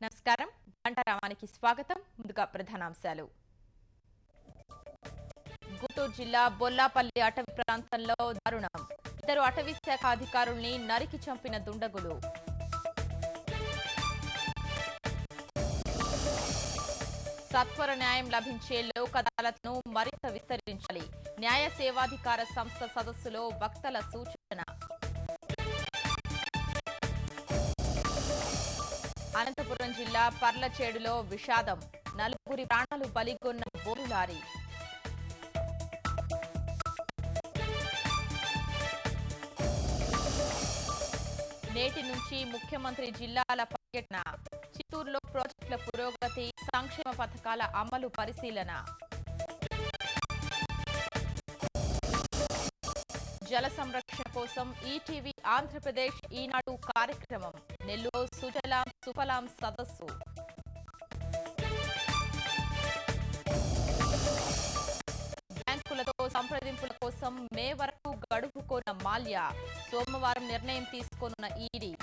నమస్కారం. గంటారామానికి స్వాగతం. ముందుగా ప్రధానాంశాలు. గుంటూరు జిల్లా బొల్లాపల్లి అటవీ ప్రాంతంలో దారుణం. ఇద్దరు అటవీ శాఖ అధికారుల్ని నరికి చంపిన దుండగులు. సత్వర న్యాయం లభించే లోక్ అదాలత్ను మరింత విస్తరించాలి. న్యాయ సేవాధికార సంస్థ సదస్సులో వక్తల సూచన. అనంతపురం జిల్లా పర్లచేడులో విషాదం. నలుగురి ప్రాణాలు బలిగొన్న బోరు లారీ. నేటి నుంచి ముఖ్యమంత్రి జిల్లాల పర్యటన. చిత్తూరులో ప్రాజెక్టుల పురోగతి, సంక్షేమ పథకాల అమలు పరిశీలన. జల సంరక్షణ కోసం ఈటీవీ ఆంధ్రప్రదేశ్ ఈనాడు కార్యక్రమం. నెల్లూరు సుజలాం సుఫలాం సదస్సు. బ్యాంకులతో సంప్రదింపుల కోసం మే వరకు గడువు కోరిన మాల్యా. సోమవారం నిర్ణయం తీసుకోనున్న ఈడీ.